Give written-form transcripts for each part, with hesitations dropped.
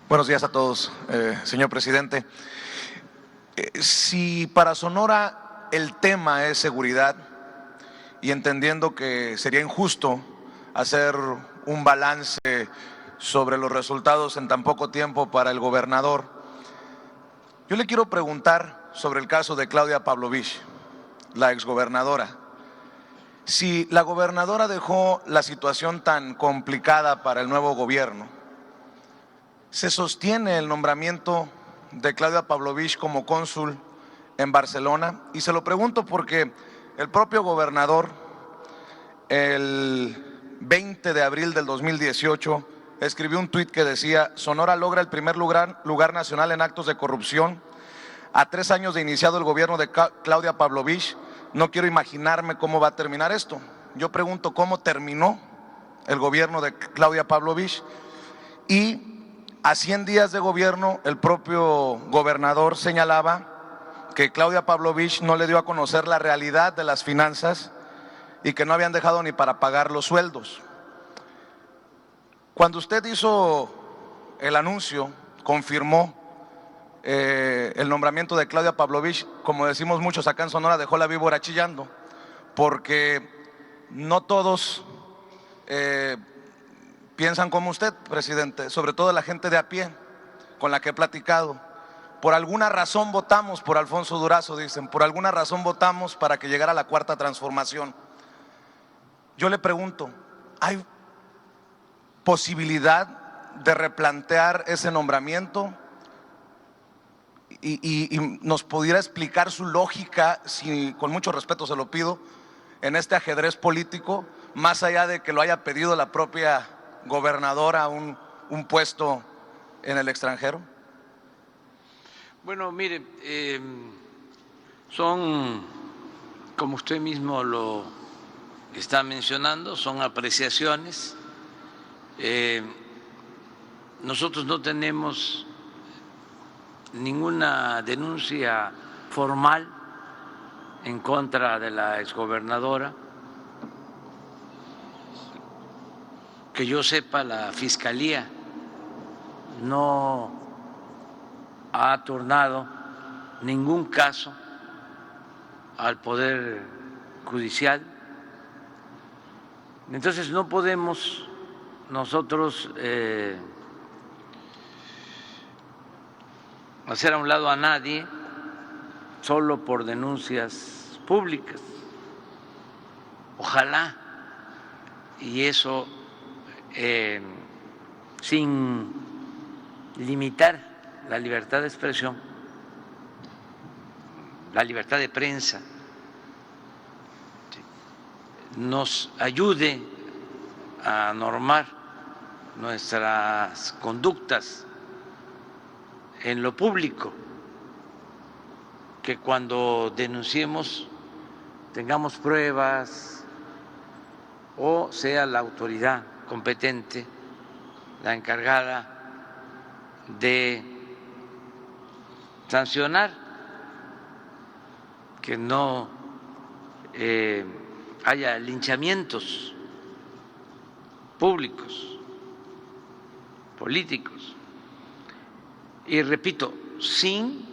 Buenos días a todos, señor presidente. Si para Sonora el tema es seguridad, y entendiendo que sería injusto hacer un balance sobre los resultados en tan poco tiempo para el gobernador, yo le quiero preguntar sobre el caso de Claudia Pavlovich, la exgobernadora. Si la gobernadora dejó la situación tan complicada para el nuevo gobierno, se sostiene el nombramiento de Claudia Pavlovich como cónsul en Barcelona, y se lo pregunto porque el propio gobernador, el 20 de abril del 2018, escribió un tuit que decía: Sonora logra el primer lugar nacional en actos de corrupción. A 3 años de iniciado el gobierno de Claudia Pavlovich, no quiero imaginarme cómo va a terminar esto. Yo pregunto, ¿cómo terminó el gobierno de Claudia Pavlovich? Y a 100 días de gobierno, el propio gobernador señalaba que Claudia Pavlovich no le dio a conocer la realidad de las finanzas y que no habían dejado ni para pagar los sueldos. Cuando usted hizo el anuncio, confirmó el nombramiento de Claudia Pavlovich, como decimos muchos acá en Sonora, dejó la víbora chillando, porque no todos piensan como usted, presidente, sobre todo la gente de a pie con la que he platicado. Por alguna razón votamos por Alfonso Durazo, dicen, por alguna razón votamos para que llegara la cuarta transformación. Yo le pregunto, ¿hay posibilidad de replantear ese nombramiento? Y nos pudiera explicar su lógica, si con mucho respeto se lo pido, en este ajedrez político, más allá de que lo haya pedido la propia gobernadora un puesto en el extranjero. Bueno, mire, son, como usted mismo lo está mencionando, son apreciaciones. Nosotros no tenemos ninguna denuncia formal en contra de la exgobernadora. Que yo sepa, la Fiscalía no ha turnado ningún caso al Poder Judicial. Entonces no podemos nosotros hacer a un lado a nadie solo por denuncias públicas. Ojalá, y eso sin limitar la libertad de expresión, la libertad de prensa, nos ayude a normar nuestras conductas en lo público, que cuando denunciemos tengamos pruebas o sea la autoridad competente la encargada de sancionar, que no haya linchamientos públicos, políticos. Y repito, sin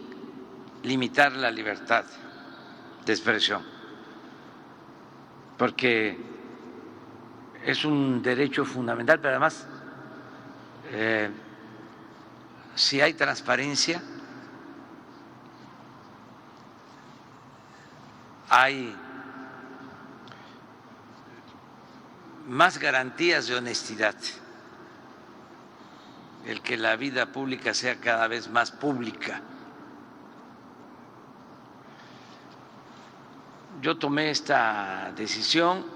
limitar la libertad de expresión, porque es un derecho fundamental, pero además, si hay transparencia, hay más garantías de honestidad, el que la vida pública sea cada vez más pública. Yo tomé esta decisión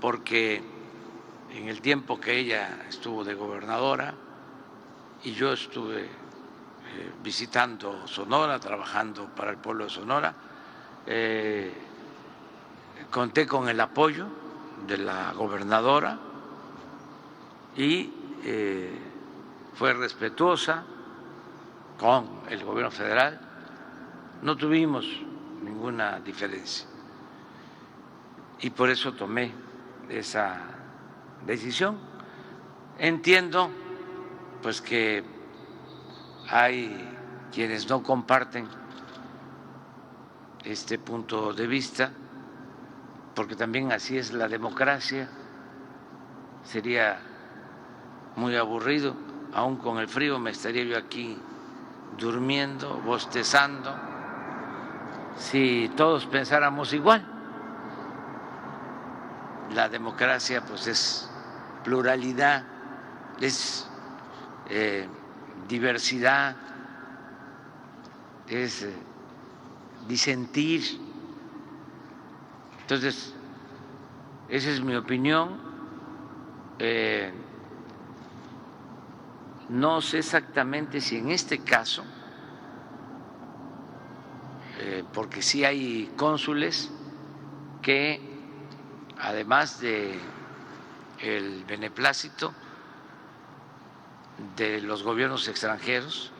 porque en el tiempo que ella estuvo de gobernadora y yo estuve visitando Sonora, trabajando para el pueblo de Sonora, conté con el apoyo de la gobernadora y fue respetuosa con el gobierno federal, no tuvimos ninguna diferencia y por eso tomé esa decisión. Entiendo pues que hay quienes no comparten este punto de vista, porque también así es la democracia. Sería muy aburrido, aún con el frío me estaría yo aquí durmiendo, bostezando, si todos pensáramos igual. La democracia pues es pluralidad, es diversidad, es disentir. Entonces, esa es mi opinión. No sé exactamente si en este caso, porque sí hay cónsules que, además de el beneplácito de los gobiernos extranjeros,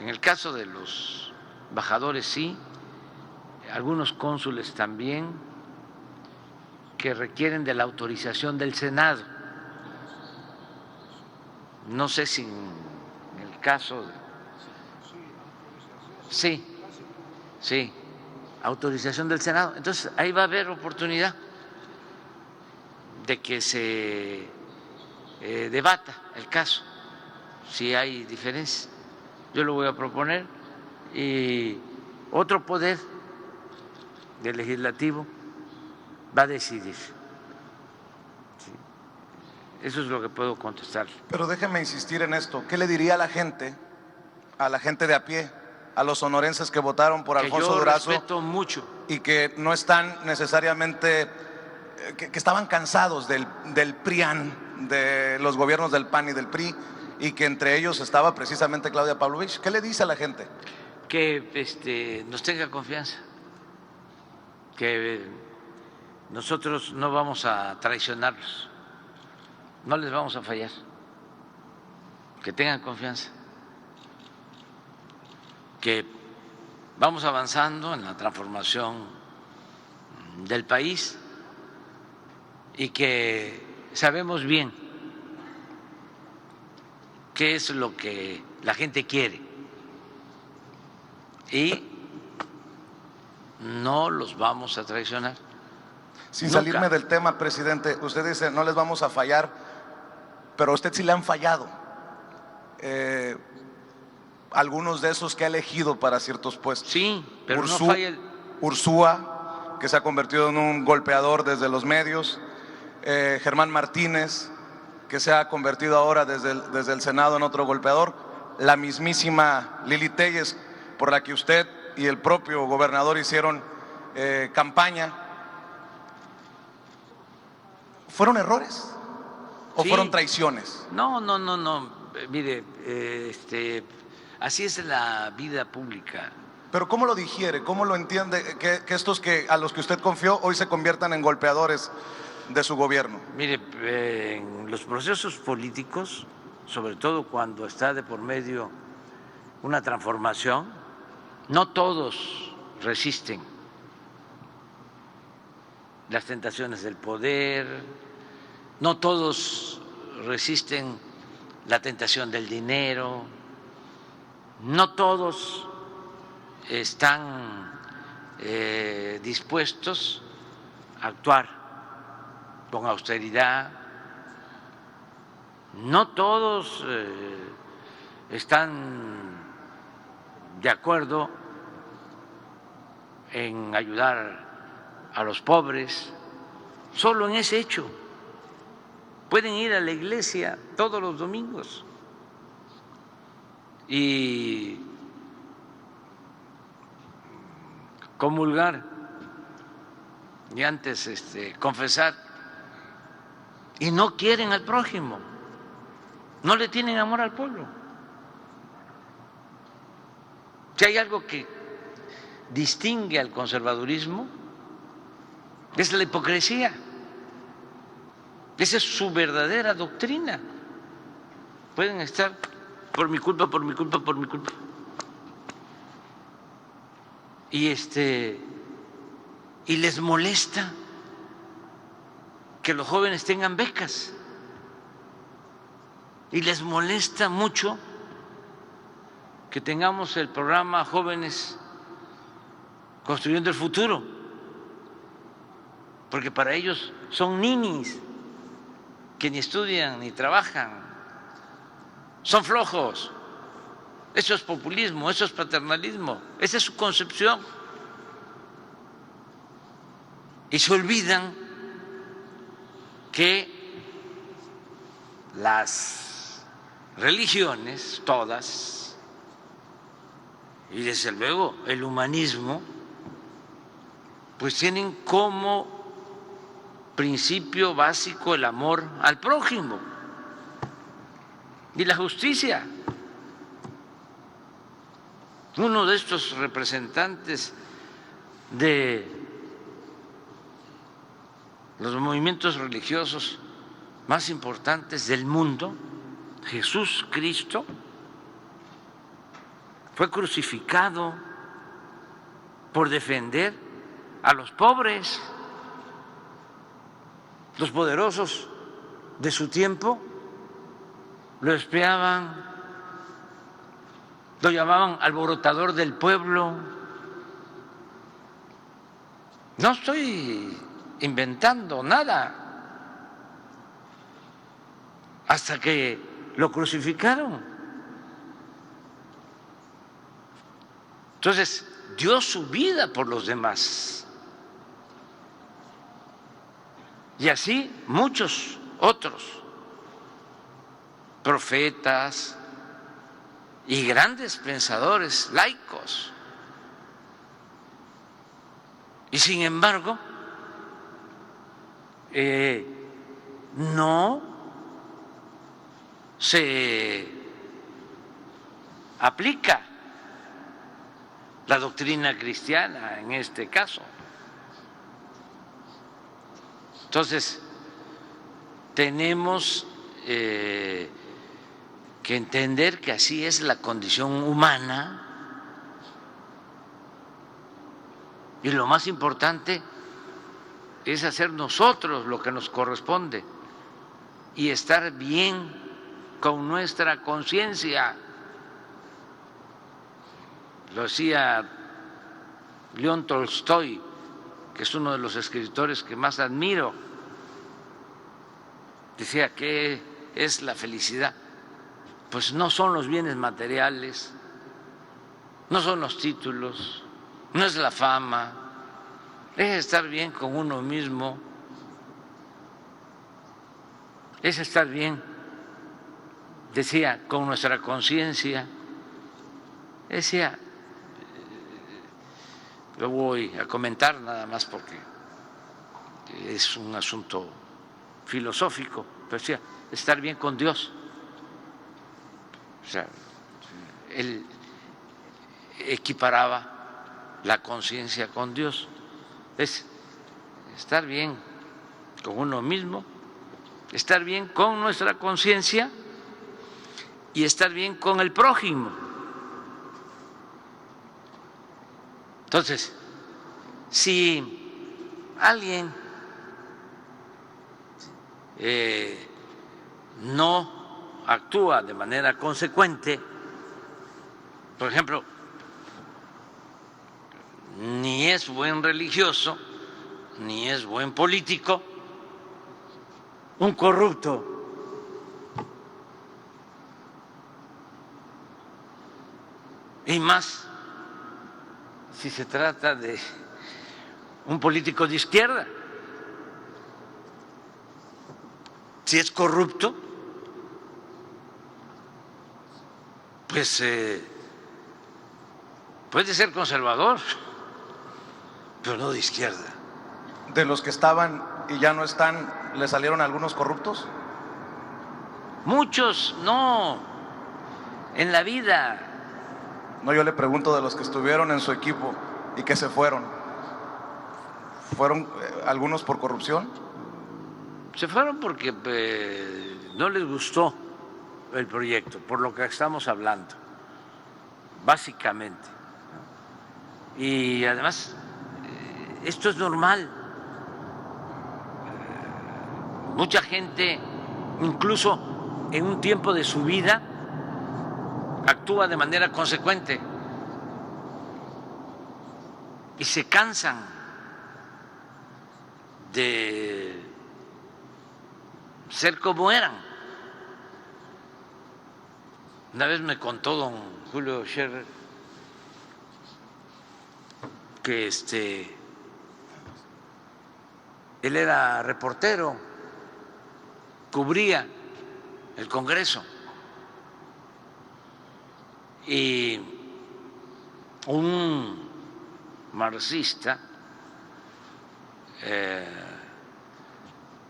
en el caso de los embajadores sí, algunos cónsules también, que requieren de la autorización del Senado. No sé si en el caso sí, sí, autorización del Senado. Entonces ahí va a haber oportunidad de que se debata el caso, si hay diferencias. Yo lo voy a proponer y otro poder del legislativo va a decidir. Eso es lo que puedo contestar. Pero déjeme insistir en esto. ¿Qué le diría a la gente de a pie, a los sonorenses que votaron por Alfonso Durazo? Respeto mucho. Y que no están necesariamente, que estaban cansados del PRIAN, de los gobiernos del PAN y del PRI, y que entre ellos estaba precisamente Claudia Pavlovich. ¿Qué le dice a la gente? Que nos tenga confianza, que nosotros no vamos a traicionarlos, no les vamos a fallar, que tengan confianza, que vamos avanzando en la transformación del país y que sabemos bien qué es lo que la gente quiere y no los vamos a traicionar. Sin Nunca. salirme del tema, presidente, usted dice no les vamos a fallar, pero a usted sí le han fallado algunos de esos que ha elegido para ciertos puestos. Sí, pero no falla Ursúa, que se ha convertido en un golpeador desde los medios, Germán Martínez, que se ha convertido ahora desde el Senado en otro golpeador, la mismísima Lili Téllez, por la que usted y el propio gobernador hicieron campaña. ¿Fueron errores o Sí. fueron traiciones? No. Mire, así es la vida pública. Pero ¿cómo lo digiere? ¿Cómo lo entiende que estos a los que usted confió hoy se conviertan en golpeadores de su gobierno? Mire, en los procesos políticos, sobre todo cuando está de por medio una transformación, no todos resisten las tentaciones del poder, no todos resisten la tentación del dinero, no todos están dispuestos a actuar con austeridad, no todos están de acuerdo en ayudar a los pobres. Solo en ese hecho pueden ir a la iglesia todos los domingos y comulgar y antes confesar, y no quieren al prójimo, no le tienen amor al pueblo. Si hay algo que distingue al conservadurismo es la hipocresía. Esa es su verdadera doctrina. Pueden estar por mi culpa, por mi culpa, por mi culpa. Y les molesta que los jóvenes tengan becas. Y les molesta mucho que tengamos el programa Jóvenes Construyendo el Futuro, porque para ellos son ninis que ni estudian ni trabajan, son flojos. Eso es populismo, eso es paternalismo, esa es su concepción. Y se olvidan que las religiones, todas, y desde luego el humanismo, pues tienen como principio básico el amor al prójimo y la justicia. Uno de estos representantes de los movimientos religiosos más importantes del mundo, Jesús Cristo, fue crucificado por defender a los pobres. Los poderosos de su tiempo lo espiaban, lo llamaban alborotador del pueblo. No estoy inventando nada. Hasta que lo crucificaron. Entonces, dio su vida por los demás. Y así muchos otros profetas y grandes pensadores laicos. Y sin embargo, no se aplica la doctrina cristiana en este caso. Entonces, tenemos que entender que así es la condición humana, y lo más importante es hacer nosotros lo que nos corresponde y estar bien con nuestra conciencia. Lo decía León Tolstoy, que es uno de los escritores que más admiro. Decía, ¿qué es la felicidad? Pues no son los bienes materiales, no son los títulos, no es la fama, es estar bien con uno mismo, es estar bien, decía, con nuestra conciencia. Decía, lo voy a comentar nada más porque es un asunto filosófico, pero decía, estar bien con Dios. O sea, él equiparaba la conciencia con Dios. Es estar bien con uno mismo, estar bien con nuestra conciencia y estar bien con el prójimo. Entonces, si alguien no actúa de manera consecuente, por ejemplo, ni es buen religioso, ni es buen político, un corrupto, y más si se trata de un político de izquierda. Si es corrupto, pues puede ser conservador, pero no de izquierda. De los que estaban y ya no están, ¿le salieron algunos corruptos? Muchos no, en la vida. No, yo le pregunto de los que estuvieron en su equipo y que se fueron. ¿Fueron algunos por corrupción? Se fueron porque no les gustó el proyecto, por lo que estamos hablando, básicamente. Y además, esto es normal. Mucha gente, incluso en un tiempo de su vida, actúa de manera consecuente y se cansan de ser como eran. Una vez me contó don Julio Scherer que él era reportero, cubría el Congreso y un marxista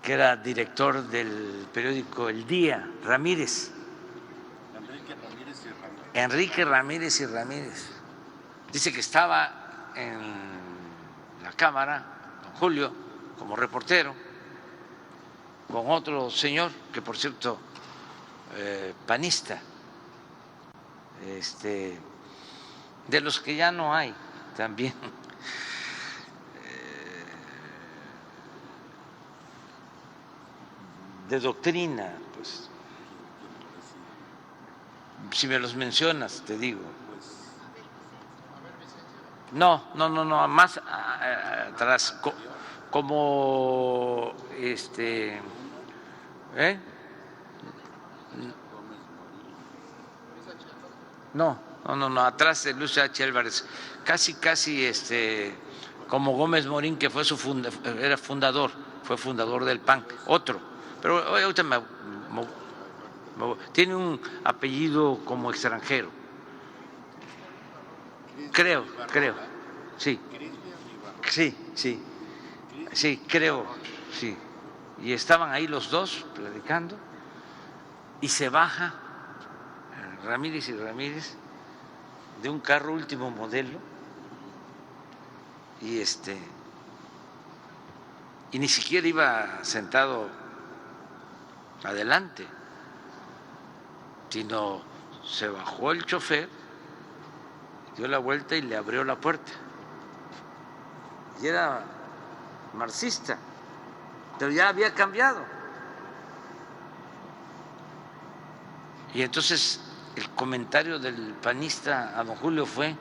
que era director del periódico El Día, Ramírez, Enrique Ramírez y Ramírez, dice que estaba en la Cámara, don Julio, como reportero, con otro señor, que por cierto, panista, de los que ya no hay también, de doctrina, pues, si me los mencionas, te digo. No, más atrás, como No, atrás de Luis H. Álvarez, casi, como Gómez Morín, que fue era fundador, fue fundador del PAN, otro, pero ahorita tiene un apellido como extranjero, creo, sí, creo, sí, y estaban ahí los dos platicando y se baja Ramírez y Ramírez de un carro último modelo y ni siquiera iba sentado adelante, sino se bajó el chofer, dio la vuelta y le abrió la puerta. Y era marxista, pero ya había cambiado. Y entonces el comentario del panista a don Julio fue,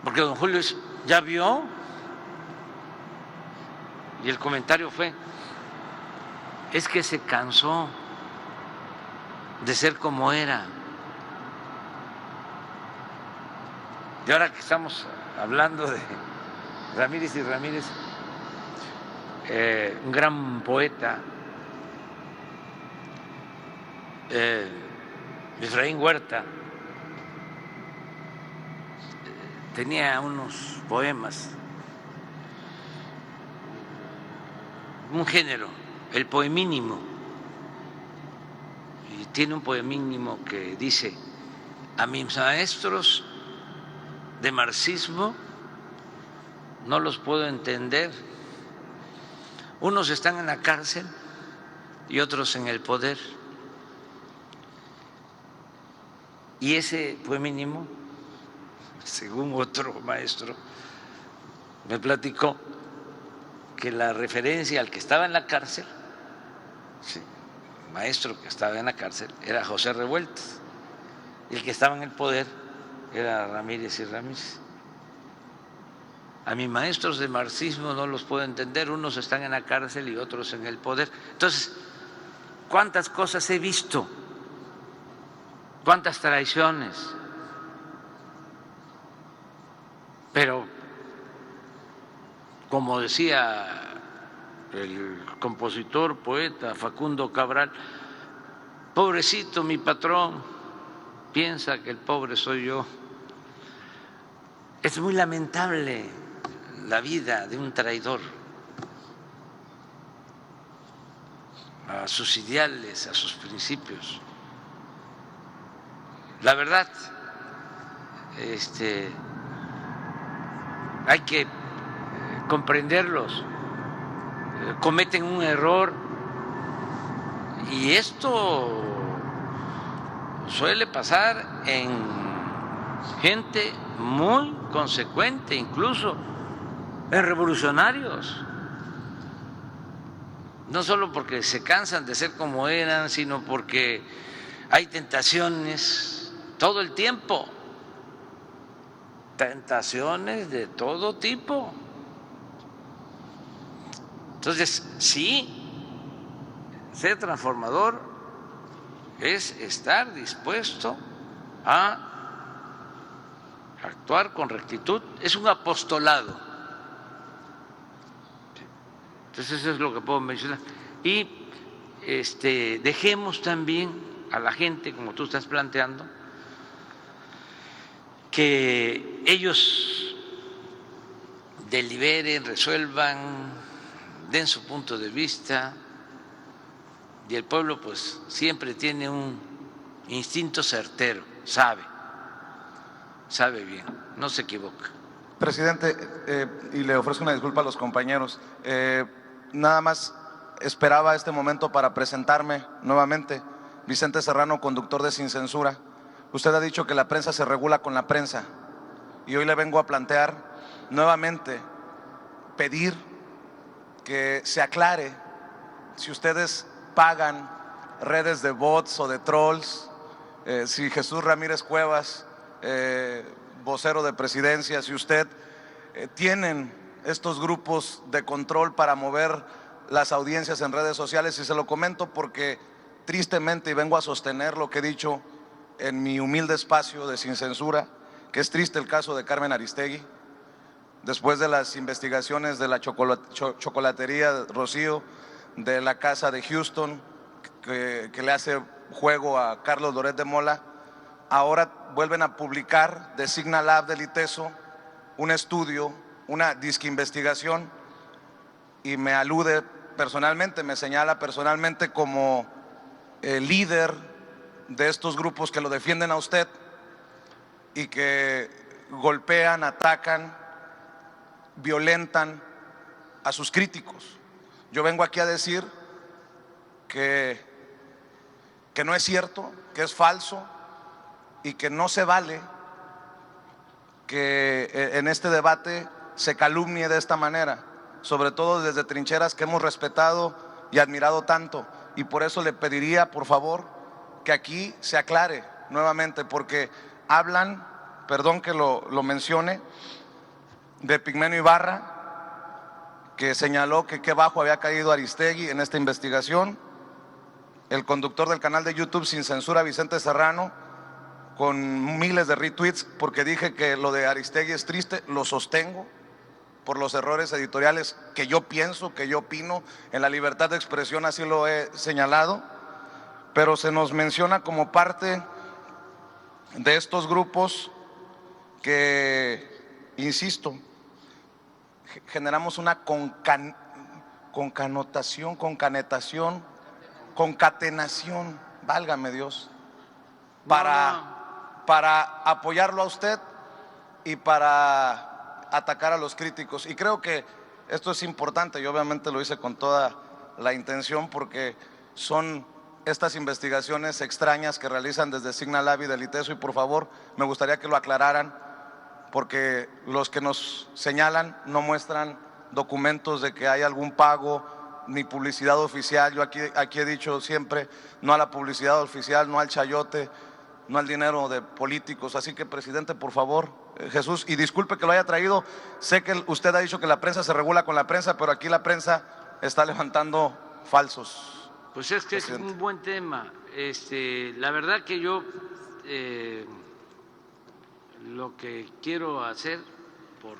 porque don Julio ya vio, y el comentario fue, es que se cansó de ser como era. Y ahora que estamos hablando de Ramírez y Ramírez, un gran poeta, Efraín Huerta, tenía unos poemas, un género, el poemínimo, y tiene un poemínimo que dice: a mis maestros de marxismo no los puedo entender, unos están en la cárcel y otros en el poder. Y ese poemínimo, según otro maestro, me platicó que la referencia al que estaba en la cárcel, sí, el maestro que estaba en la cárcel, era José Revueltas, y el que estaba en el poder era Ramírez y Ramírez. A mis maestros de marxismo no los puedo entender, unos están en la cárcel y otros en el poder. Entonces, ¿cuántas cosas he visto? ¿Cuántas traiciones? Pero, como decía el compositor, poeta Facundo Cabral, pobrecito mi patrón, piensa que el pobre soy yo. Es muy lamentable la vida de un traidor a sus ideales, a sus principios. La verdad, hay que comprenderlos, cometen un error y esto suele pasar en gente muy consecuente, incluso en revolucionarios, no solo porque se cansan de ser como eran, sino porque hay tentaciones todo el tiempo, tentaciones de todo tipo. Entonces, sí, ser transformador es estar dispuesto a actuar con rectitud, es un apostolado. Entonces eso es lo que puedo mencionar. Y dejemos también a la gente, como tú estás planteando, que ellos deliberen, resuelvan, den su punto de vista, y el pueblo pues siempre tiene un instinto certero, sabe bien, no se equivoca. Presidente, y le ofrezco una disculpa a los compañeros, nada más esperaba este momento para presentarme nuevamente. Vicente Serrano, conductor de Sin Censura. Usted ha dicho que la prensa se regula con la prensa, y hoy le vengo a plantear nuevamente, pedir que se aclare si ustedes pagan redes de bots o de trolls, si Jesús Ramírez Cuevas, vocero de presidencia, si usted tienen estos grupos de control para mover las audiencias en redes sociales. Y se lo comento porque tristemente, y vengo a sostener lo que he dicho en mi humilde espacio de Sin Censura, que es triste el caso de Carmen Aristegui, después de las investigaciones de la chocolatería Rocío, de la casa de Houston, que le hace juego a Carlos Loret de Mola. Ahora vuelven a publicar de Signal Lab del ITESO un estudio, una disque investigación, y me alude personalmente, me señala personalmente como el líder de estos grupos que lo defienden a usted y que golpean, atacan, violentan a sus críticos. Yo vengo aquí a decir que no es cierto, que es falso, y que no se vale que en este debate se calumnie de esta manera, sobre todo desde trincheras que hemos respetado y admirado tanto. Y por eso le pediría, por favor, que aquí se aclare nuevamente, porque hablan, perdón que lo mencione, de Pigmenio Ibarra, que señaló que qué bajo había caído Aristegui en esta investigación, el conductor del canal de YouTube Sin Censura, Vicente Serrano, con miles de retweets, porque dije que lo de Aristegui es triste. Lo sostengo por los errores editoriales que yo pienso, que yo opino, en la libertad de expresión así lo he señalado, pero se nos menciona como parte de estos grupos que, insisto, generamos una concatenación, válgame Dios, para apoyarlo a usted y para atacar a los críticos. Y creo que esto es importante, yo obviamente lo hice con toda la intención, porque son estas investigaciones extrañas que realizan desde Signal Lab y del ITESO, y por favor me gustaría que lo aclararan, porque los que nos señalan no muestran documentos de que hay algún pago ni publicidad oficial. Yo aquí he dicho siempre no a la publicidad oficial, no al chayote, no al dinero de políticos. Así que, presidente, por favor, Jesús, y disculpe que lo haya traído, sé que usted ha dicho que la prensa se regula con la prensa, pero aquí la prensa está levantando falsos. Pues es que presidente, es un buen tema. La verdad que yo lo que quiero hacer, por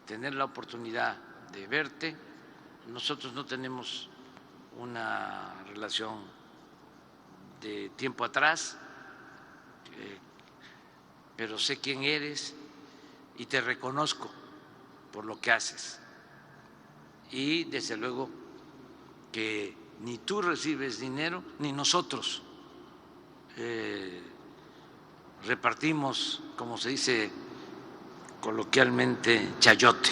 tener la oportunidad de verte, nosotros no tenemos una relación de tiempo atrás, pero sé quién eres y te reconozco por lo que haces. Y desde luego que ni tú recibes dinero, ni nosotros repartimos, como se dice coloquialmente, chayote.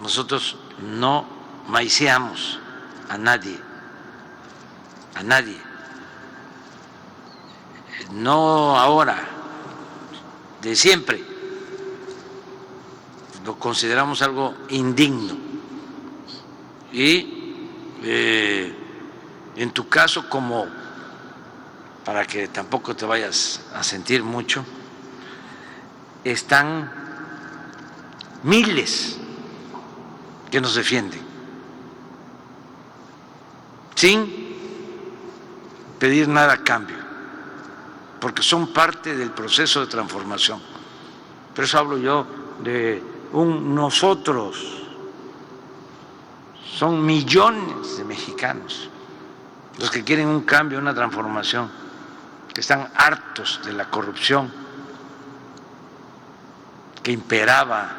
Nosotros no maiceamos a nadie, no ahora, de siempre. Lo consideramos algo indigno. Y en tu caso, como para que tampoco te vayas a sentir mucho, están miles que nos defienden, sin pedir nada a cambio, porque son parte del proceso de transformación. Por eso hablo yo de un nosotros. Son millones de mexicanos los que quieren un cambio, una transformación, que están hartos de la corrupción que imperaba,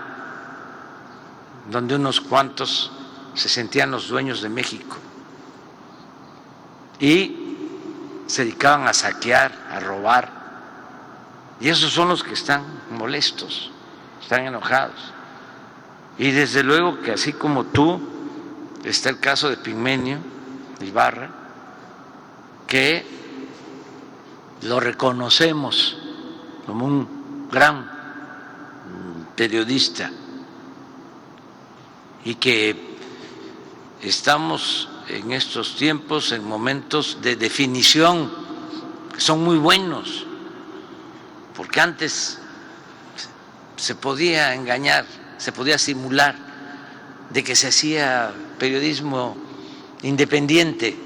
donde unos cuantos se sentían los dueños de México y se dedicaban a saquear, a robar. Y esos son los que están molestos, están enojados. Y desde luego que así como tú, está el caso de Pigmenio Ibarra, que lo reconocemos como un gran periodista y que estamos en estos tiempos en momentos de definición que son muy buenos, porque antes se podía engañar, se podía simular de que se hacía periodismo independiente,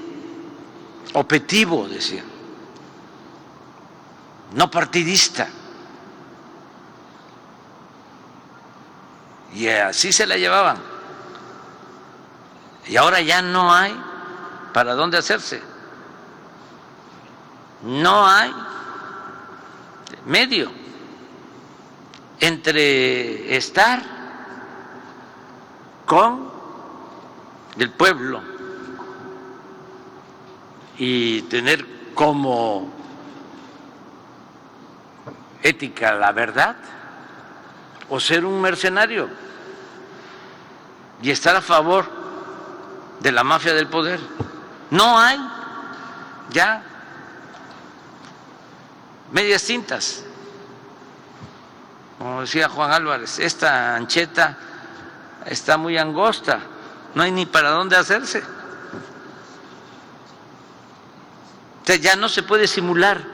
objetivo, decían, no partidista. Y así se la llevaban. Y ahora ya no hay para dónde hacerse. No hay medio entre estar con el pueblo y tener como ética la verdad, o ser un mercenario y estar a favor de la mafia del poder. No hay ya medias tintas. Como decía Juan Álvarez, esta ancheta está muy angosta, no hay ni para dónde hacerse. O sea, ya no se puede simular.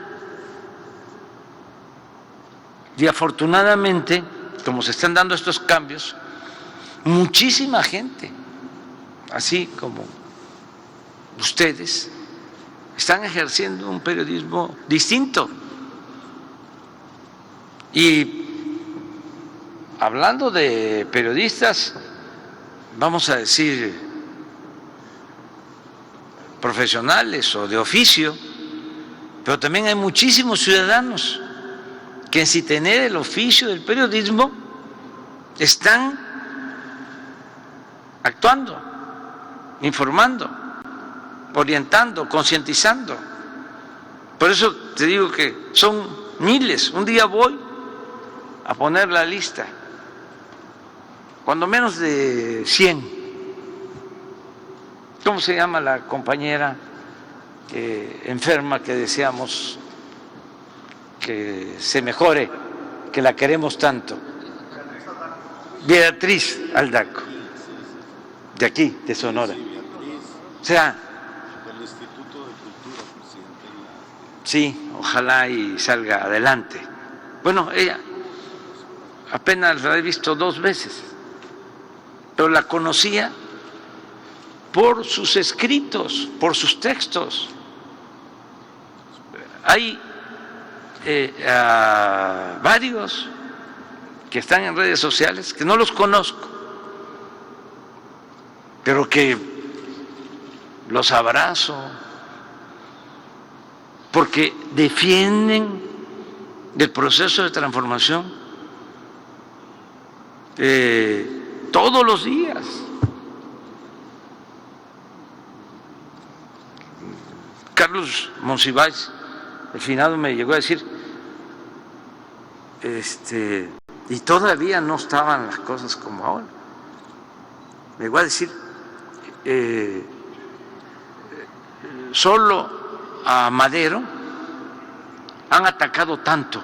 Y afortunadamente, como se están dando estos cambios, muchísima gente, así como ustedes, están ejerciendo un periodismo distinto. Y hablando de periodistas, vamos a decir profesionales o de oficio, pero también hay muchísimos ciudadanos que sin tener el oficio del periodismo están actuando, informando, orientando, concientizando. Por eso te digo que son miles. Un día voy a poner la lista, cuando menos de 100. ¿Cómo se llama la compañera enferma que deseamos que se mejore, que la queremos tanto? Beatriz Aldaco, de aquí, de Sonora. O sea, del Instituto de Cultura, presidente. sí, ojalá y salga adelante. Bueno, ella apenas la he visto 2 veces, pero la conocía por sus escritos, por sus textos. Hay varios que están en redes sociales que no los conozco, pero que los abrazo porque defienden el proceso de transformación todos los días. Carlos Monsiváis, al final me llegó a decir, y todavía no estaban las cosas como ahora, me llegó a decir, solo a Madero han atacado tanto,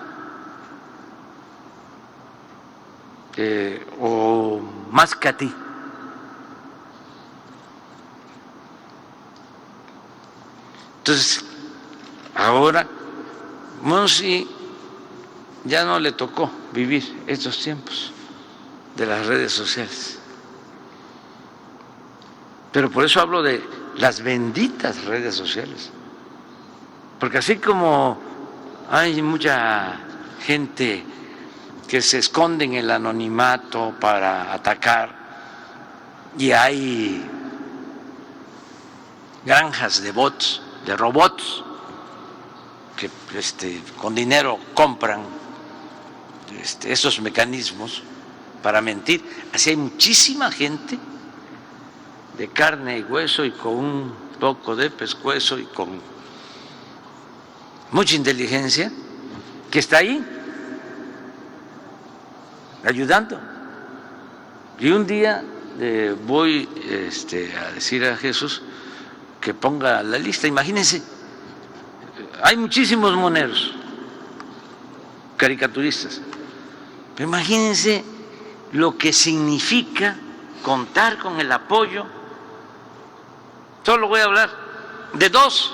o más que a ti. Entonces, ahora Monsi ya no le tocó vivir estos tiempos de las redes sociales. Pero por eso hablo de las benditas redes sociales. Porque así como hay mucha gente que se esconde en el anonimato para atacar y hay granjas de bots, de robots, que con dinero compran esos mecanismos para mentir. Así hay muchísima gente de carne y hueso y con un poco de pescuezo y con mucha inteligencia que está ahí ayudando. Y un día voy a decir a Jesús que ponga la lista. Imagínense, hay muchísimos moneros, caricaturistas, pero imagínense lo que significa contar con el apoyo. Solo voy a hablar de dos,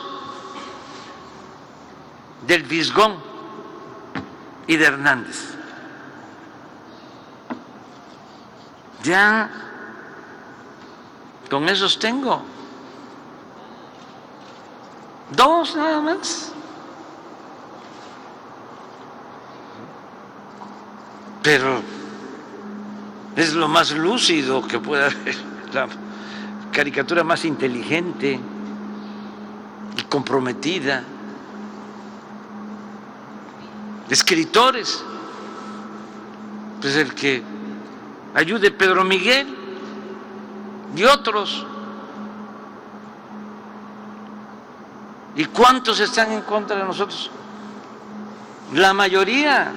del Fisgón y de Hernández. Ya con esos tengo dos nada más. Pero es lo más lúcido que puede haber, la caricatura más inteligente y comprometida. Escritores, pues el que ayude Pedro Miguel y otros. ¿Y cuántos están en contra de nosotros? La mayoría,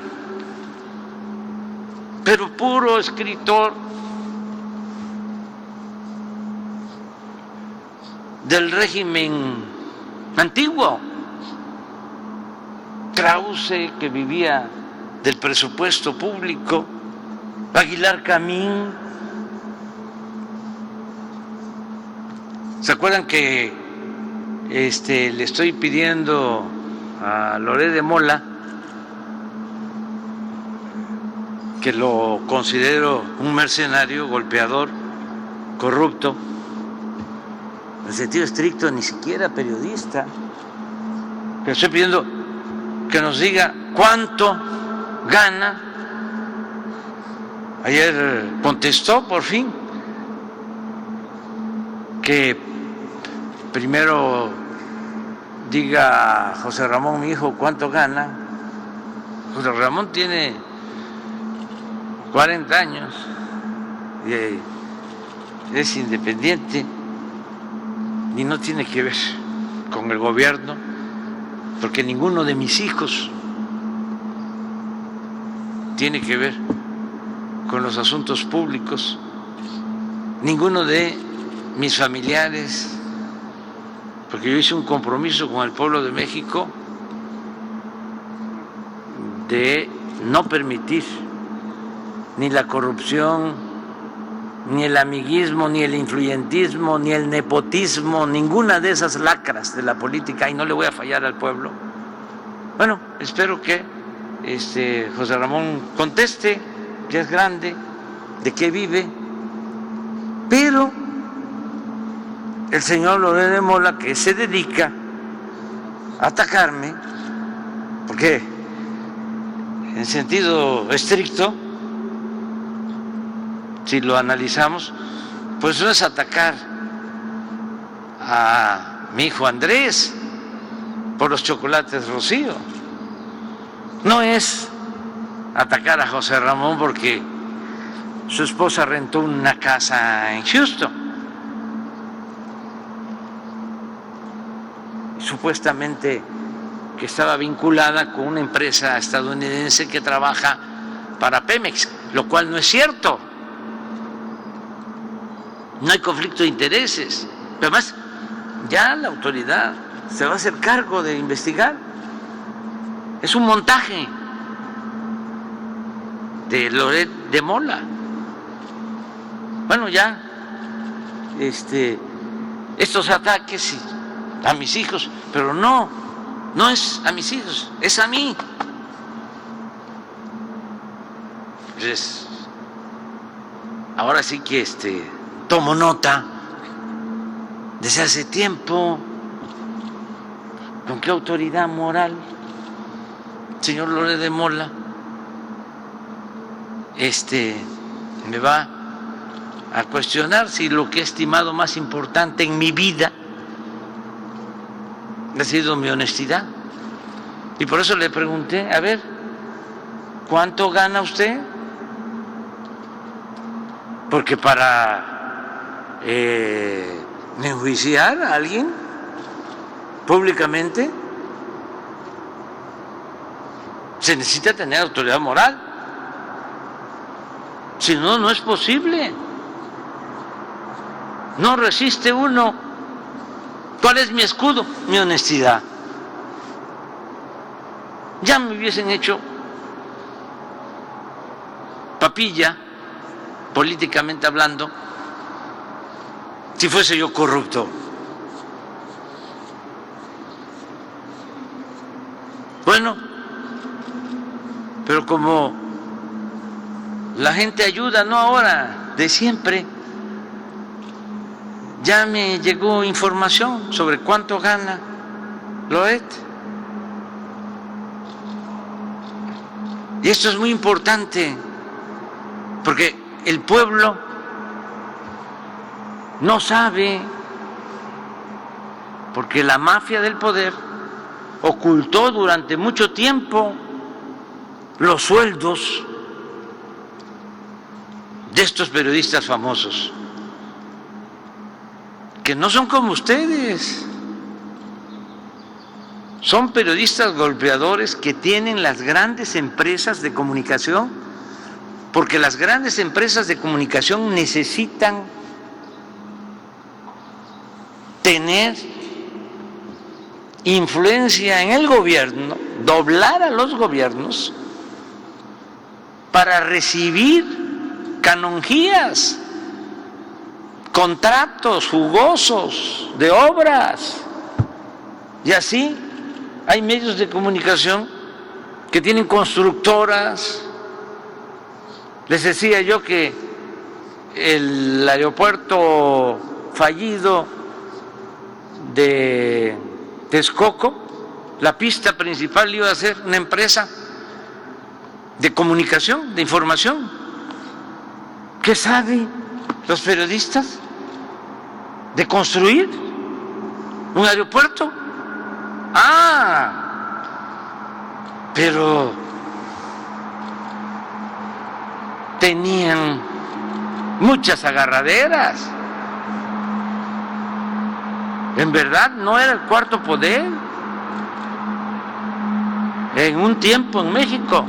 pero puro escritor del régimen antiguo. Krause, que vivía del presupuesto público, Aguilar Camín. ¿Se acuerdan que le estoy pidiendo a Loret de Mola, que lo considero un mercenario, golpeador, corrupto, en sentido estricto, ni siquiera periodista, pero estoy pidiendo que nos diga cuánto gana? Ayer contestó por fin que primero diga José Ramón, mi hijo, cuánto gana. José Ramón tiene 40 años y es independiente y no tiene que ver con el gobierno, porque ninguno de mis hijos tiene que ver con los asuntos públicos, ninguno de mis familiares, porque yo hice un compromiso con el pueblo de México de no permitir ni la corrupción, ni el amiguismo, ni el influyentismo, ni el nepotismo, ninguna de esas lacras de la política, y no le voy a fallar al pueblo. Bueno, espero que José Ramón conteste, ya es grande, de qué vive, pero el señor Loret de Mola, que se dedica a atacarme, porque en sentido estricto, si lo analizamos, pues no es atacar a mi hijo Andrés por los chocolates Rocío, no es atacar a José Ramón porque su esposa rentó una casa en Houston, supuestamente que estaba vinculada con una empresa estadounidense que trabaja para Pemex, lo cual no es cierto. No hay conflicto de intereses. Además, ya la autoridad se va a hacer cargo de investigar. Es un montaje de Loret de Mola. Bueno, ya estos ataques a mis hijos, pero no no es a mis hijos, es a mí. Entonces, ahora sí que tomo nota desde hace tiempo. ¿Con qué autoridad moral, señor Loret de Mola, me va a cuestionar si lo que he estimado más importante en mi vida ha sido mi honestidad? Y por eso le pregunté, a ver, ¿cuánto gana usted? Porque para enjuiciar a alguien públicamente se necesita tener autoridad moral. Si no, no es posible. No resiste uno. ¿Cuál es mi escudo? Mi honestidad. Ya me hubiesen hecho papilla, políticamente hablando, si fuese yo corrupto. Bueno, pero como la gente ayuda, no ahora, de siempre, ya me llegó información sobre cuánto gana Loret. Y esto es muy importante, porque el pueblo no sabe, porque la mafia del poder ocultó durante mucho tiempo los sueldos de estos periodistas famosos, que no son como ustedes, son periodistas golpeadores que tienen las grandes empresas de comunicación, porque las grandes empresas de comunicación necesitan tener influencia en el gobierno, doblar a los gobiernos para recibir canonjías, contratos jugosos de obras. Y así hay medios de comunicación que tienen constructoras. Les decía yo que el aeropuerto fallido de Texcoco, la pista principal iba a ser una empresa de comunicación, de información. ¿Qué saben los periodistas de construir un aeropuerto? Pero tenían muchas agarraderas. En verdad no era el cuarto poder en un tiempo en México,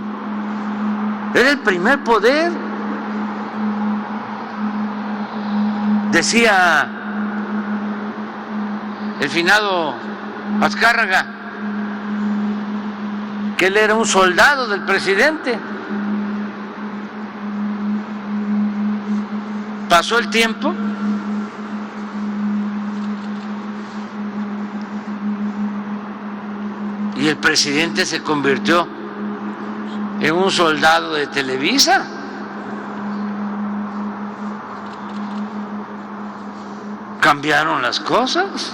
era el primer poder. Decía el finado Azcárraga que él era un soldado del presidente. Pasó el tiempo y el presidente se convirtió en un soldado de Televisa. Cambiaron las cosas.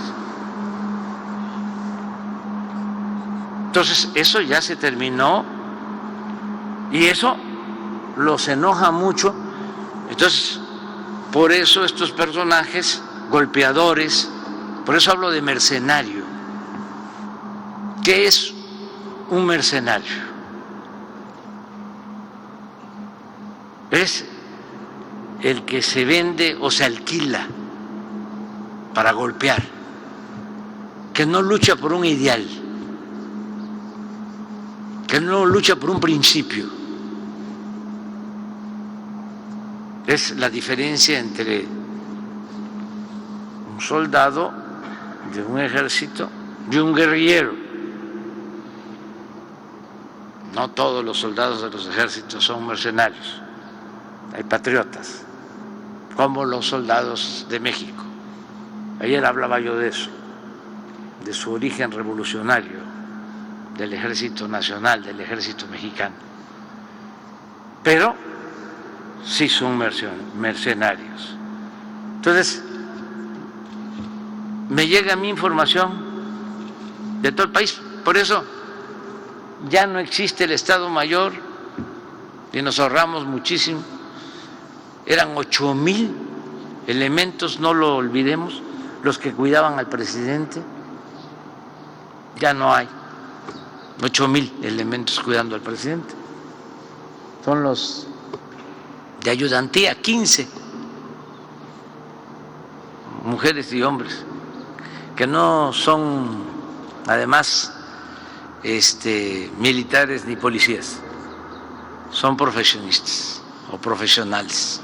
Entonces eso ya se terminó y eso los enoja mucho. Entonces, por eso estos personajes golpeadores, por eso hablo de mercenario. ¿Qué es un mercenario? Es el que se vende o se alquila para golpear, que no lucha por un ideal, que no lucha por un principio. Es la diferencia entre un soldado de un ejército y un guerrillero. No todos los soldados de los ejércitos son mercenarios, hay patriotas, como los soldados de México. Ayer hablaba yo de eso, de su origen revolucionario, del Ejército Nacional, del Ejército Mexicano, pero sí son mercenarios. Entonces, me llega mi información de todo el país, por eso ya no existe el Estado Mayor y nos ahorramos muchísimo. Eran 8,000 elementos, no lo olvidemos, los que cuidaban al presidente. Ya no hay 8,000 elementos cuidando al presidente. Son los de ayudantía, 15 mujeres y hombres, que no son además militares ni policías, son profesionistas o profesionales.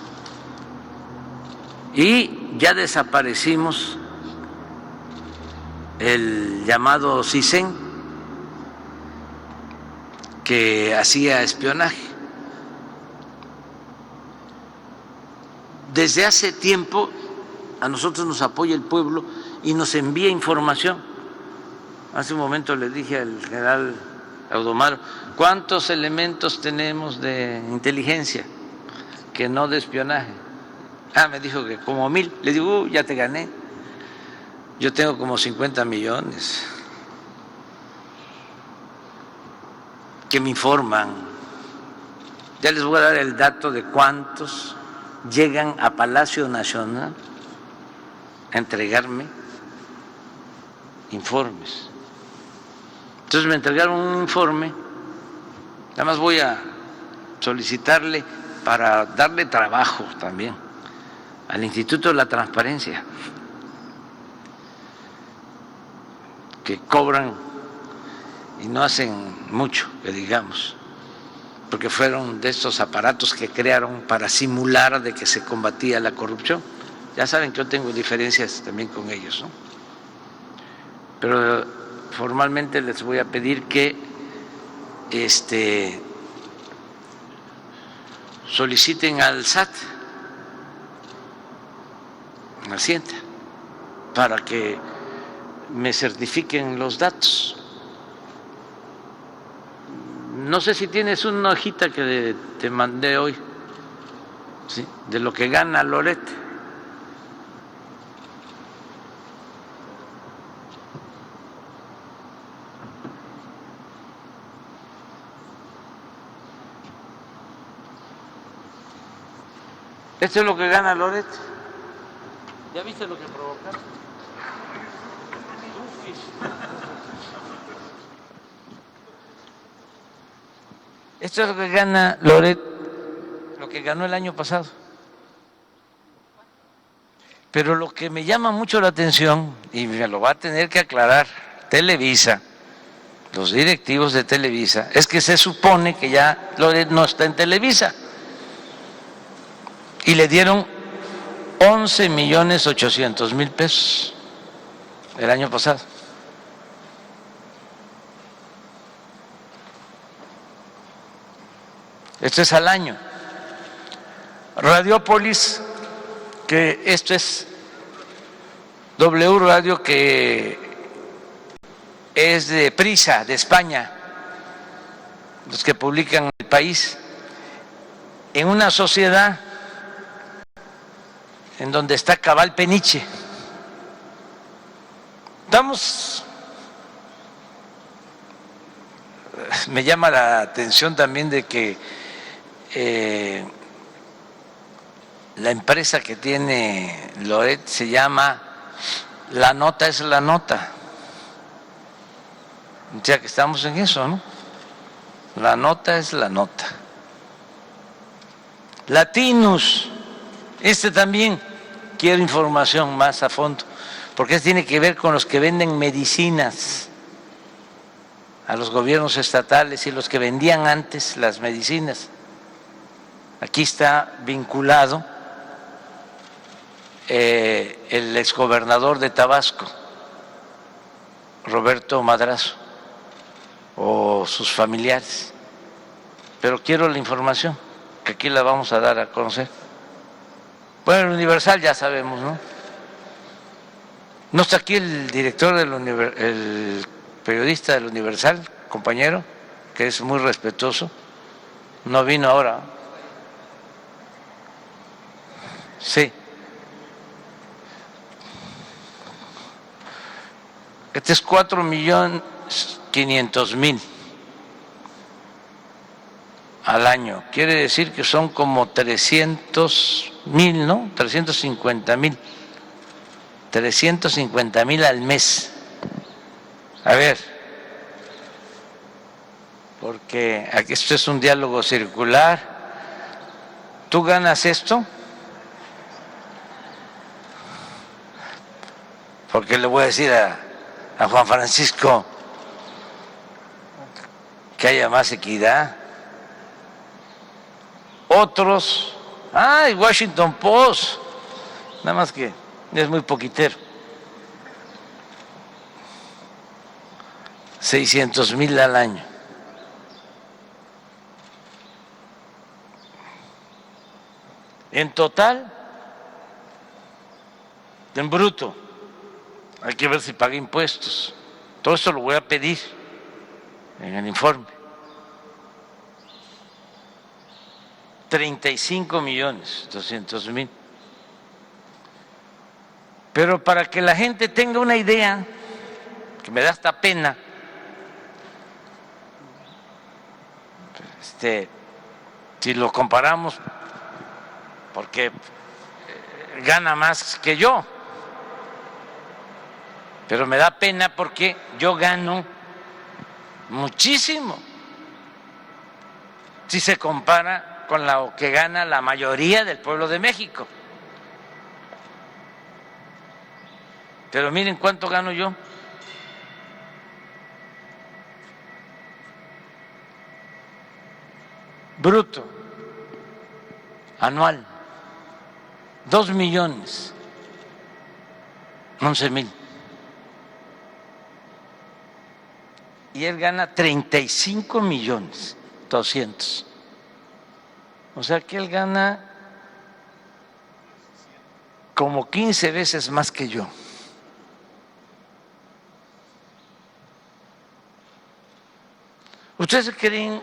Y ya desaparecimos el llamado CISEN, que hacía espionaje. Desde hace tiempo a nosotros nos apoya el pueblo y nos envía información. Hace un momento le dije al general Audomaro, ¿cuántos elementos tenemos de inteligencia que no de espionaje? Me dijo que como 1,000. Le digo, ya te gané. Yo tengo como 50 millones que me informan. Ya les voy a dar el dato de cuántos llegan a Palacio Nacional a entregarme informes. Entonces me entregaron un informe, nada más voy a solicitarle para darle trabajo también al Instituto de la Transparencia, que cobran y no hacen mucho, que digamos, porque fueron de estos aparatos que crearon para simular de que se combatía la corrupción. Ya saben que yo tengo diferencias también con ellos, ¿no? Pero formalmente les voy a pedir que soliciten al SAT, a Hacienda, para que me certifiquen los datos. No sé si tienes una hojita que te mandé hoy, ¿sí?, de lo que gana Loret. Esto es lo que gana Loret. ¿Ya viste lo que provocaste? Esto es lo que gana Loret, lo que ganó el año pasado. Pero lo que me llama mucho la atención, y me lo va a tener que aclarar Televisa, los directivos de Televisa, es que se supone que ya Loret no está en Televisa. Y le dieron 11,800,000 pesos el año pasado. Esto es al año. Radiopolis, que esto es W Radio, que es de Prisa, de España, los que publican El País, en una sociedad en donde está Cabal Peniche. Me llama la atención también de que la empresa que tiene Loret se llama La Nota es la Nota. Ya que estamos en eso, ¿no? La Nota es la Nota. Latinus, también quiero información más a fondo, porque tiene que ver con los que venden medicinas a los gobiernos estatales y los que vendían antes las medicinas. Aquí está vinculado el exgobernador de Tabasco, Roberto Madrazo, o sus familiares. Pero quiero la información, que aquí la vamos a dar a conocer. Bueno, el Universal ya sabemos, ¿no? No está aquí el director el periodista del Universal, compañero, que es muy respetuoso, no vino ahora. Sí. Este es 4.500.000 al año. Quiere decir que son como 300.000, ¿no? 350.000. 350.000 al mes. A ver, porque aquí esto es un diálogo circular. ¿Tú ganas esto? Porque le voy a decir a Juan Francisco que haya más equidad. Otros, el Washington Post, nada más que es muy poquitero. 600.000 al año. En total, en bruto, hay que ver si paga impuestos. Todo esto lo voy a pedir en el informe. 35.200.000. Pero para que la gente tenga una idea, que me da hasta pena, si lo comparamos, porque gana más que yo, pero me da pena porque yo gano muchísimo si se compara con lo que gana la mayoría del pueblo de México. Pero miren cuánto gano yo. Bruto, anual, 2.011.000. Y él gana 35.200.000. O sea que él gana como 15 veces más que yo. ¿Ustedes creen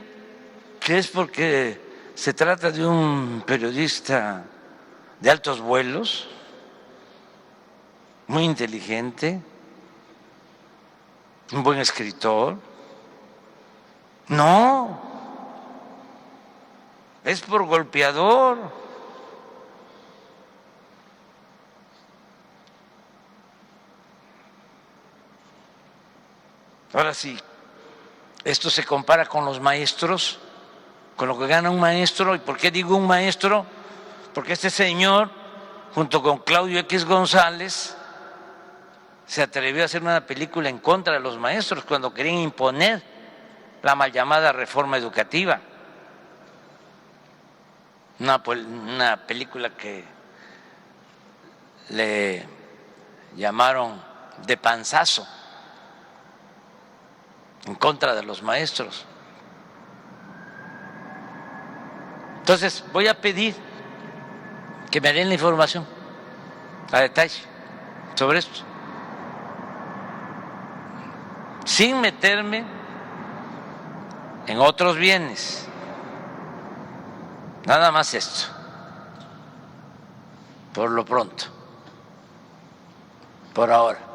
que es porque se trata de un periodista de altos vuelos, muy inteligente, un buen escritor? No, es por golpeador. Ahora sí, esto se compara con los maestros, con lo que gana un maestro. ¿Y por qué digo un maestro? Porque este señor, junto con Claudio X González, se atrevió a hacer una película en contra de los maestros cuando querían imponer la mal llamada reforma educativa. Una película que le llamaron de panzazo, en contra de los maestros. Entonces voy a pedir que me den la información a detalle sobre esto, sin meterme en otros bienes. Nada más esto, por lo pronto, por ahora.